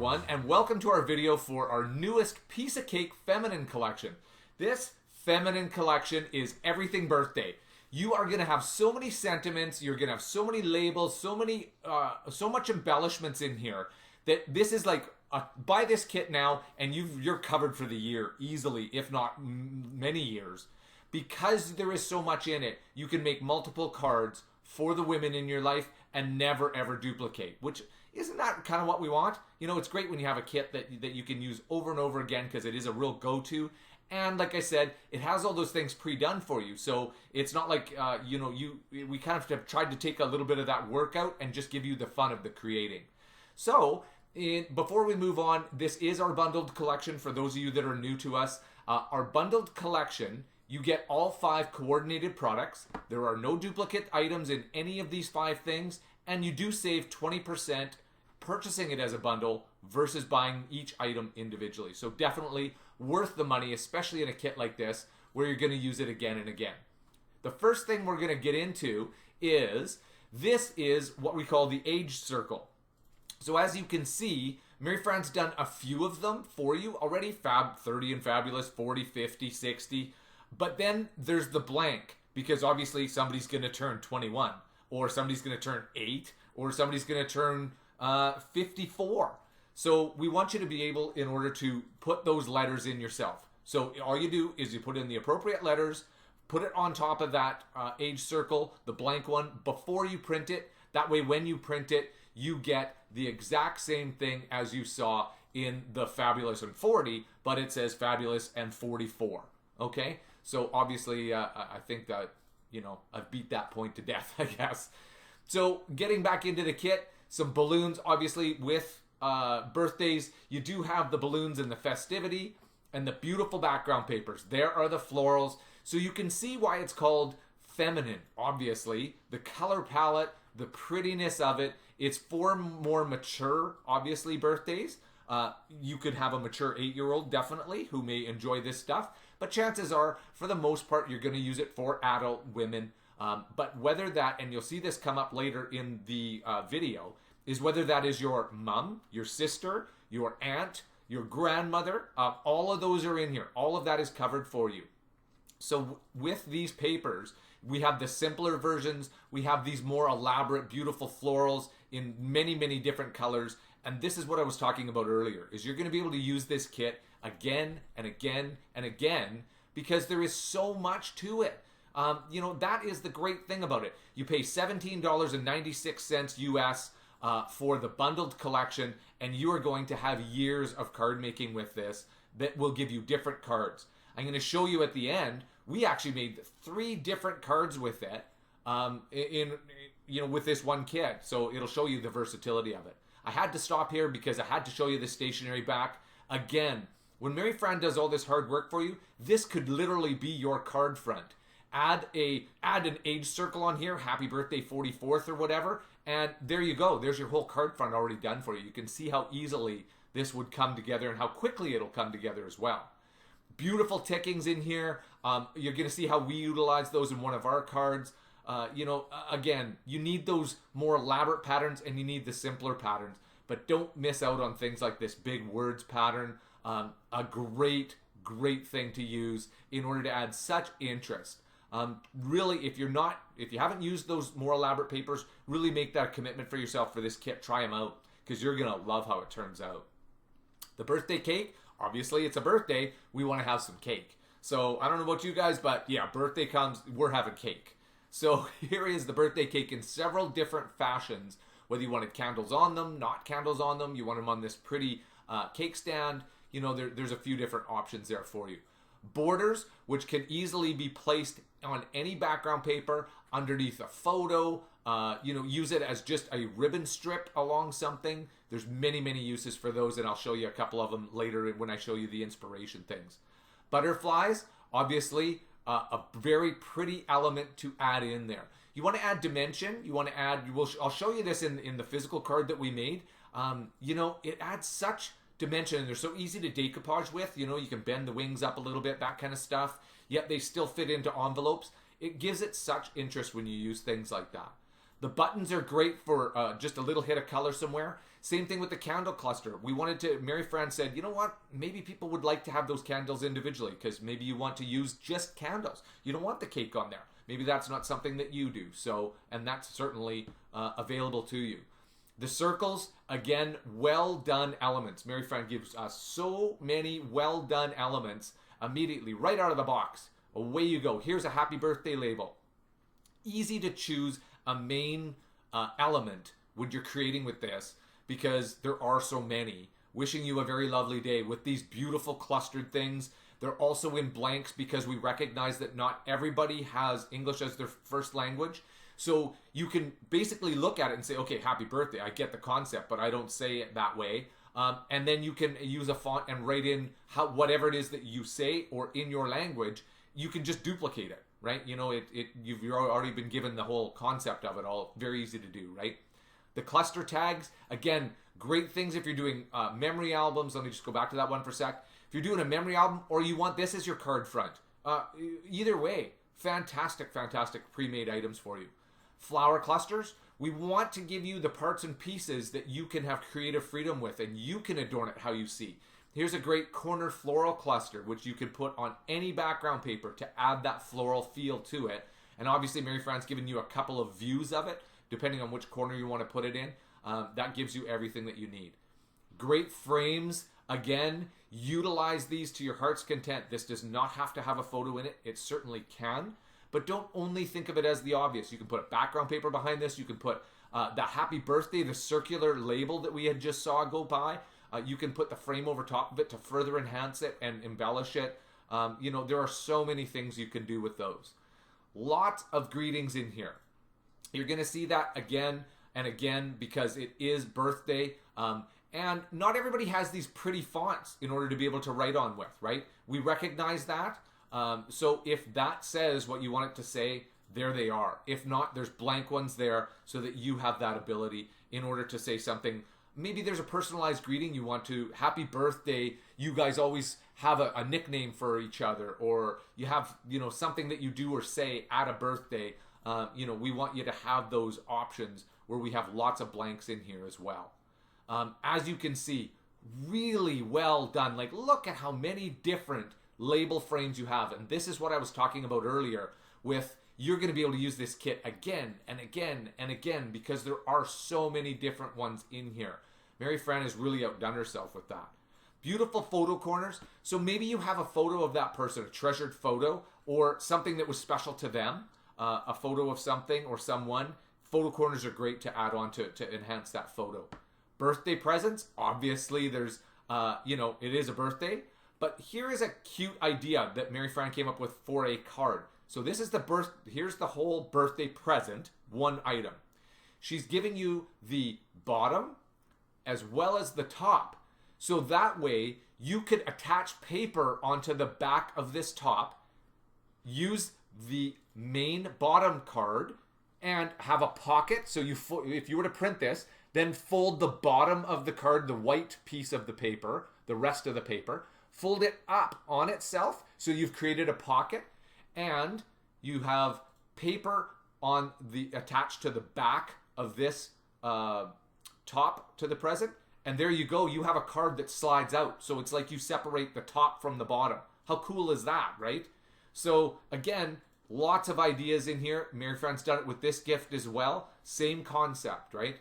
everyone, and welcome to our video for our newest Piece of Cake feminine collection. This feminine collection is everything birthday. You are going to have so many sentiments, you're going to have so many labels, so much embellishments in here that this is like, buy this kit now and you're covered for the year easily, if not many years. Because there is so much in it, you can make multiple cards for the women in your life and never ever duplicate, which isn't that kind of what we want? You know, it's great when you have a kit that you can use over and over again because it is a real go-to. And like I said, it has all those things pre-done for you. So it's not like, we kind of have tried to take a little bit of that workout and just give you the fun of the creating. So before we move on, this is our bundled collection for those of you that are new to us. Our bundled collection, you get all 5 coordinated products. There are no duplicate items in any of these 5 things. And you do save 20% purchasing it as a bundle versus buying each item individually. So definitely worth the money, especially in a kit like this where you're going to use it again and again. The first thing we're going to get into is, this is what we call the age circle. So as you can see, Mary Fran's done a few of them for you already, Fab 30 and Fabulous, 40, 50, 60. But then there's the blank, because obviously somebody's going to turn 21, or somebody's going to turn 8, or somebody's going to turn 54. So we want you to be able, in order to put those letters in yourself. So all you do is you put in the appropriate letters, put it on top of that age circle, the blank one, before you print it. That way when you print it, you get the exact same thing as you saw in the Fabulous and 40, but it says Fabulous and 44. Okay? So obviously, I think that, I've beat that point to death, I guess. So getting back into the kit, some balloons, obviously with birthdays, you do have the balloons and the festivity and the beautiful background papers. There are the florals. So you can see why it's called feminine, obviously. The color palette, the prettiness of it. It's for more mature, obviously, birthdays. You could have a mature 8-year-old, definitely, who may enjoy this stuff. But chances are, for the most part, you're going to use it for adult women. But whether that, and you'll see this come up later in the video, is whether that is your mom, your sister, your aunt, your grandmother, all of those are in here. All of that is covered for you. So with these papers, we have the simpler versions. We have these more elaborate, beautiful florals in many, many different colors. And this is what I was talking about earlier, is you're going to be able to use this kit again and again and again because there is so much to it. That is the great thing about it. You pay $17.96 US for the bundled collection, and you are going to have years of card making with this that will give you different cards. I'm going to show you at the end. We actually made 3 different cards with it with this one kit, so it'll show you the versatility of it. I had to stop here because I had to show you the stationery back. Again, when Mary Fran does all this hard work for you, this could literally be your card front. Add an age circle on here, happy birthday 44th or whatever, and there you go. There's your whole card front already done for you. You can see how easily this would come together and how quickly it'll come together as well. Beautiful tickings in here. You're going to see how we utilize those in one of our cards. Again, you need those more elaborate patterns and you need the simpler patterns, but don't miss out on things like this big words pattern. A great thing to use in order to add such interest. Really, if you haven't used those more elaborate papers, really make that a commitment for yourself for this kit. Try them out because you're going to love how it turns out. The birthday cake, obviously it's a birthday. We want to have some cake. So I don't know about you guys, but yeah, birthday comes, we're having cake. So here is the birthday cake in several different fashions, whether you wanted candles on them, not candles on them, you want them on this pretty cake stand. There's a few different options there for you. Borders, which can easily be placed on any background paper, underneath a photo, use it as just a ribbon strip along something. There's many, many uses for those, and I'll show you a couple of them later when I show you the inspiration things. Butterflies, obviously, a very pretty element to add in there. You want to add dimension. You want to add, I'll show you this in the physical card that we made. It adds such dimension, and they're so easy to decoupage with. You can bend the wings up a little bit, that kind of stuff, yet they still fit into envelopes. It gives it such interest when you use things like that. The buttons are great for just a little hit of color somewhere. Same thing with the candle cluster. Mary Fran said, you know what? Maybe people would like to have those candles individually because maybe you want to use just candles. You don't want the cake on there. Maybe that's not something that you do. So, and that's certainly available to you. The circles, again, well done elements. Mary Fran gives us so many well done elements immediately, right out of the box. Away you go. Here's a happy birthday label. Easy to choose a main element when you're creating with this because there are so many. Wishing you a very lovely day with these beautiful clustered things. They're also in blanks because we recognize that not everybody has English as their first language. So you can basically look at it and say, okay, happy birthday. I get the concept, but I don't say it that way. And then you can use a font and write in whatever it is that you say or in your language. You can just duplicate it, right? You know, you've already been given the whole concept of it all. Very easy to do, right? The cluster tags, again, great things if you're doing memory albums. Let me just go back to that one for a sec. If you're doing a memory album or you want this as your card front, either way, fantastic, fantastic pre-made items for you. Flower clusters, we want to give you the parts and pieces that you can have creative freedom with and you can adorn it how you see. Here's a great corner floral cluster, which you can put on any background paper to add that floral feel to it. And obviously, Mary Fran's given you a couple of views of it, depending on which corner you want to put it in. That gives you everything that you need. Great frames. Again, utilize these to your heart's content. This does not have to have a photo in it. It certainly can. But don't only think of it as the obvious. You can put a background paper behind this. You can put the happy birthday, the circular label that we had just saw go by. You can put the frame over top of it to further enhance it and embellish it. You know, there are so many things you can do with those. Lots of greetings in here. You're going to see that again and again because it is birthday. And not everybody has these pretty fonts in order to be able to write on with, right? We recognize that. So if that says what you want it to say, there they are. If not, there's blank ones there so that you have that ability in order to say something. Maybe there's a personalized greeting you want to, happy birthday. You guys always have a nickname for each other, or you have, you know, something that you do or say at a birthday. You know, we want you to have those options where we have lots of blanks in here as well. As you can see, really well done. Like, look at how many different label frames you have. And this is what I was talking about earlier with you're going to be able to use this kit again and again and again because there are so many different ones in here. Mary Fran has really outdone herself with that. Beautiful photo corners. So maybe you have a photo of that person, a treasured photo, or something that was special to them, a photo of something or someone. Photo corners are great to add on to enhance that photo. Birthday presents, obviously there's, you know, it is a birthday, but here is a cute idea that Mary Fran came up with for a card. So this is here's the whole birthday present, one item. She's giving you the bottom as well as the top. So that way you could attach paper onto the back of this top, use the main bottom card and have a pocket. So if you were to print this, then fold the bottom of the card, the white piece of the paper, the rest of the paper, fold it up on itself. So you've created a pocket and you have paper on attached to the back of this top to the present. And there you go. You have a card that slides out. So it's like you separate the top from the bottom. How cool is that, right? So again, lots of ideas in here. Mary Fran's done it with this gift as well. Same concept, right?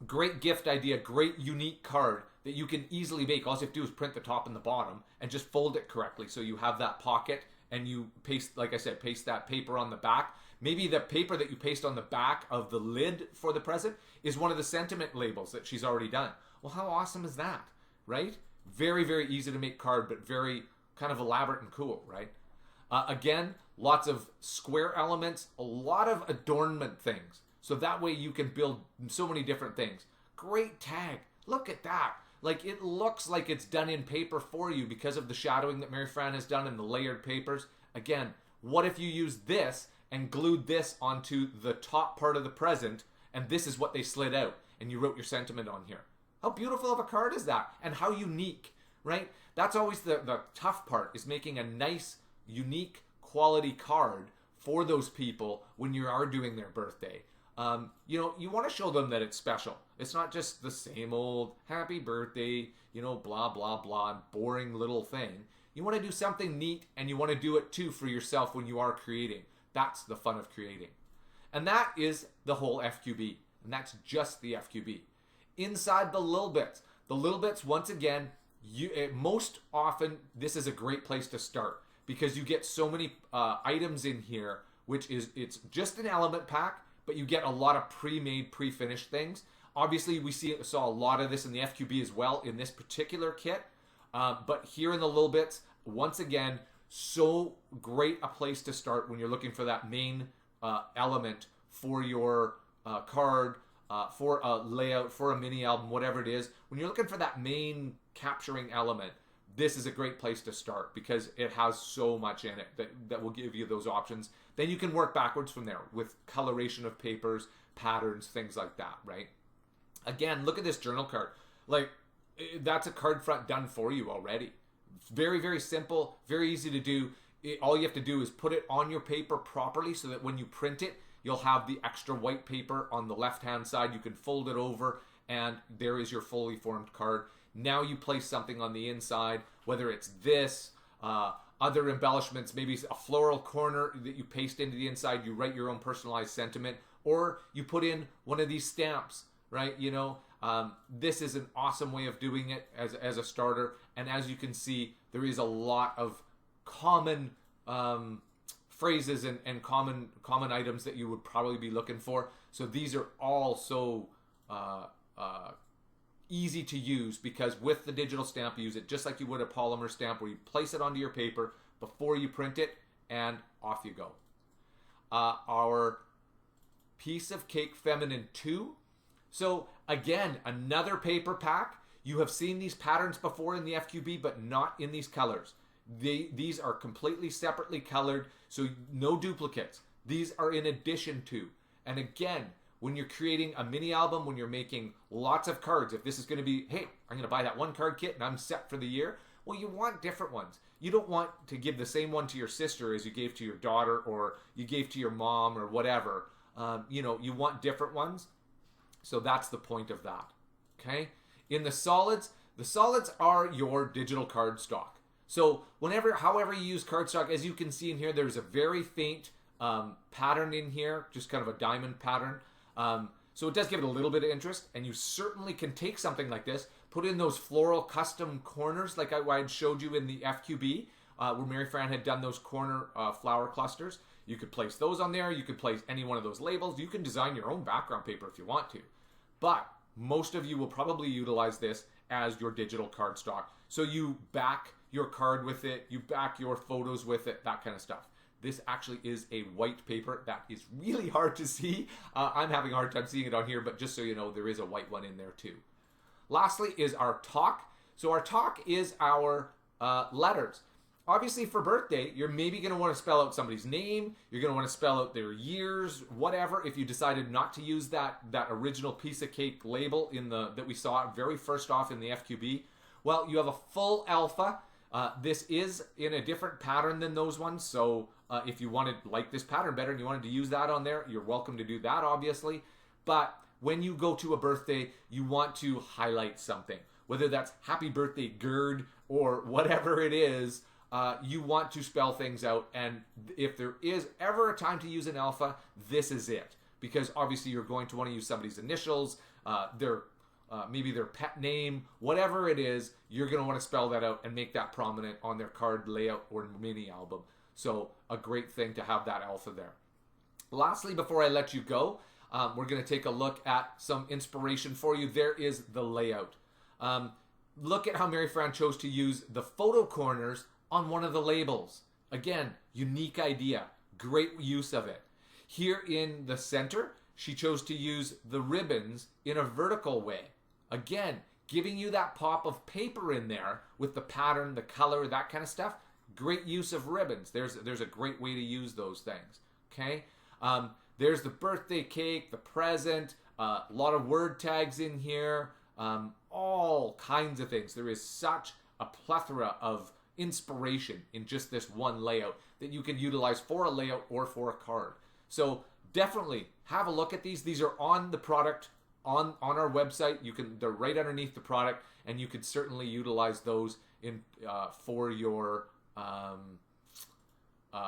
Great gift idea, great unique card that you can easily make. All you have to do is print the top and the bottom and just fold it correctly so you have that pocket and you paste, like I said, paste that paper on the back. Maybe the paper that you paste on the back of the lid for the present is one of the sentiment labels that she's already done. Well, how awesome is that, right? Very, very easy to make card, but very kind of elaborate and cool, right? Again, lots of square elements, a lot of adornment things. So that way you can build so many different things. Great tag. Look at that. Like, it looks like it's done in paper for you because of the shadowing that Mary Fran has done and the layered papers. Again, what if you used this and glued this onto the top part of the present, and this is what they slid out, and you wrote your sentiment on here? How beautiful of a card is that? And how unique, right? That's always the tough part, is making a nice, unique, quality card for those people when you are doing their birthday. you know, you want to show them that it's special. It's not just the same old happy birthday, you know, blah, blah, blah, boring little thing. You want to do something neat, and you want to do it too for yourself when you are creating. That's the fun of creating. And that is the whole FQB. And that's just the FQB. Inside the little bits, once again, most often this is a great place to start because you get so many items in here, which is, it's just an element pack, but you get a lot of pre-made, pre-finished things. Obviously, we saw a lot of this in the FQB as well in this particular kit. But here in the little bits, once again, so great a place to start when you're looking for that main element for your card, for a layout, for a mini album, whatever it is. When you're looking for that main capturing element, this is a great place to start because it has so much in it that will give you those options. Then you can work backwards from there with coloration of papers, patterns, things like that, right? Again, look at this journal card. Like, that's a card front done for you already. Very, very simple, very easy to do. All you have to do is put it on your paper properly so that when you print it, you'll have the extra white paper on the left-hand side. You can fold it over, and there is your fully formed card. Now you place something on the inside, whether it's this, other embellishments, maybe a floral corner that you paste into the inside, you write your own personalized sentiment, or you put in one of these stamps, right? You know, this is an awesome way of doing it as a starter. And as you can see, there is a lot of common phrases and common items that you would probably be looking for. So these are all so easy to use because with the digital stamp, you use it just like you would a polymer stamp where you place it onto your paper before you print it and off you go. Our Piece of Cake Feminine 2. So again, another paper pack. You have seen these patterns before in the FQB, but not in these colors. These are completely separately colored, so no duplicates. These are in addition to. And again, when you're creating a mini album, when you're making lots of cards, if this is going to be, hey, I'm going to buy that one card kit and I'm set for the year, well, you want different ones. You don't want to give the same one to your sister as you gave to your daughter or you gave to your mom or whatever. You know, you want different ones. So that's the point of that. Okay? In the solids are your digital card stock. So however you use cardstock, as you can see in here, there's a very faint pattern in here, just kind of a diamond pattern. So it does give it a little bit of interest, and you certainly can take something like this, put in those floral custom corners like I had showed you in the FQB, where Mary Fran had done those corner flower clusters. You could place those on there. You could place any one of those labels. You can design your own background paper if you want to. But most of you will probably utilize this as your digital cardstock. So you back your card with it, you back your photos with it, that kind of stuff. This actually is a white paper. That is really hard to see. I'm having a hard time seeing it on here, but just so you know, there is a white one in there too. Lastly is our talk. So our talk is our letters. Obviously for birthday, you're maybe going to want to spell out somebody's name. You're going to want to spell out their years, whatever. If you decided not to use that original Piece of Cake label that we saw very first off in the FQB, well, you have a full alpha. This is in a different pattern than those ones. So if you wanted like this pattern better and you wanted to use that on there, you're welcome to do that, obviously. But when you go to a birthday, you want to highlight something, whether that's happy birthday Gerd or whatever it is. You want to spell things out, and if there is ever a time to use an alpha, this is it. Because obviously you're going to want to use somebody's initials, maybe their pet name, whatever it is, you're going to want to spell that out and make that prominent on their card layout or mini album. So a great thing to have that alpha there. Lastly, before I let you go, we're going to take a look at some inspiration for you. There is the layout. Look at how Mary Fran chose to use the photo corners on one of the labels. Again, unique idea, great use of it. Here in the center, she chose to use the ribbons in a vertical way. Again, giving you that pop of paper in there with the pattern, the color, that kind of stuff. Great use of ribbons. There's a great way to use those things. Okay? There's the birthday cake, the present, a lot of word tags in here, all kinds of things. There is such a plethora of inspiration in just this one layout that you can utilize for a layout or for a card. So definitely have a look at these. These are on the product on our website. They're right underneath the product, and you could certainly utilize those in for your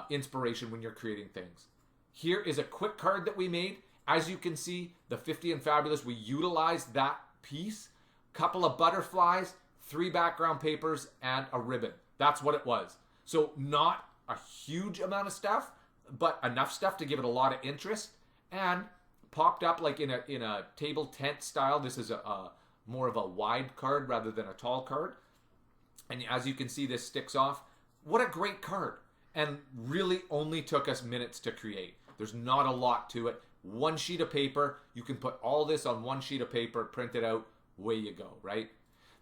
inspiration when you're creating things. Here is a quick card that we made. As you can see, the 50 and Fabulous, we utilized that piece, couple of butterflies, 3 background papers, and a ribbon. That's what it was. So not a huge amount of stuff, but enough stuff to give it a lot of interest, and popped up like in a table tent style. This is a more of a wide card rather than a tall card. And as you can see, this sticks off. What a great card. And really only took us minutes to create. There's not a lot to it. 1 sheet of paper. You can put all this on 1 sheet of paper, print it out, away you go, right?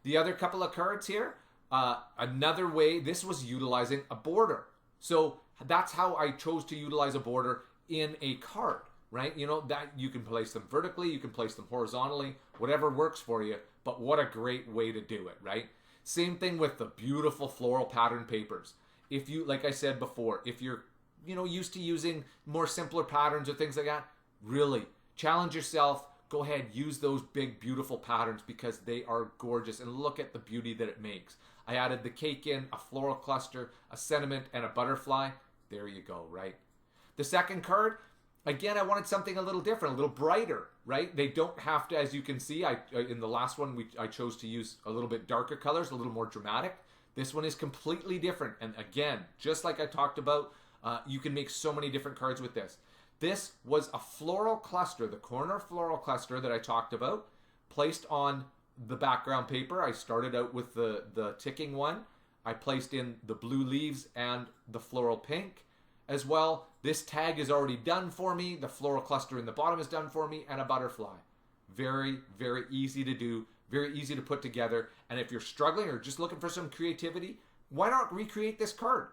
The other couple of cards here, another way, this was utilizing a border. So that's how I chose to utilize a border in a card, right? You know, that you can place them vertically, you can place them horizontally, whatever works for you, but what a great way to do it, right? Same thing with the beautiful floral pattern papers. If you, like I said before, if you're, you know, used to using more simpler patterns or things like that, really challenge yourself. Go ahead, use those big, beautiful patterns because they are gorgeous, and look at the beauty that it makes. I added the cake in, a floral cluster, a sentiment, and a butterfly. There you go, right? The second card, again, I wanted something a little different, a little brighter, right? They don't have to, as you can see, in the last one, I chose to use a little bit darker colors, a little more dramatic. This one is completely different. And again, just like I talked about, you can make so many different cards with this. This was a floral cluster, the corner floral cluster that I talked about, placed on the background paper. I started out with the ticking one. I placed in the blue leaves and the floral pink as well. This tag is already done for me. The floral cluster in the bottom is done for me, and a butterfly. Very, very easy to do, very easy to put together. And if you're struggling or just looking for some creativity, why not recreate this card?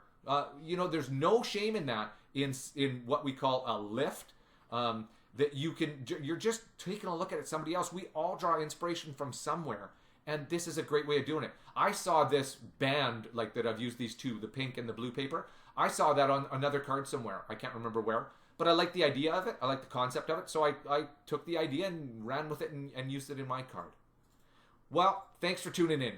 You know, there's no shame in that, in what we call a lift, that you're just taking a look at it somebody else. We all draw inspiration from somewhere, and this is a great way of doing it. I saw this band, like that I've used these two, the pink and the blue paper. I saw that on another card somewhere. I can't remember where, but I like the idea of it. I like the concept of it. So I took the idea and ran with it and used it in my card. Well, thanks for tuning in.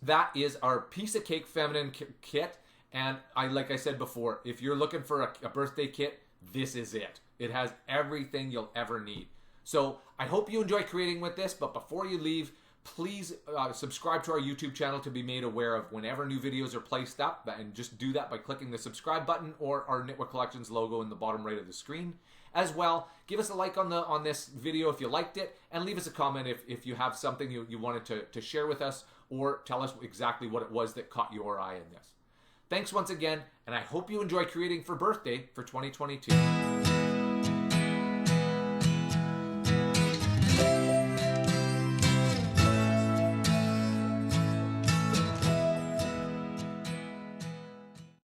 That is our Piece of Cake Feminine kit. And like I said before, if you're looking for a birthday kit, this is it. It has everything you'll ever need. So I hope you enjoy creating with this, but before you leave, please subscribe to our YouTube channel to be made aware of whenever new videos are placed up, and just do that by clicking the subscribe button or our Knitwear Collections logo in the bottom right of the screen. As well, give us a like on this video if you liked it, and leave us a comment if you have something you wanted to share with us, or tell us exactly what it was that caught your eye in this. Thanks once again, and I hope you enjoy creating for birthday for 2022.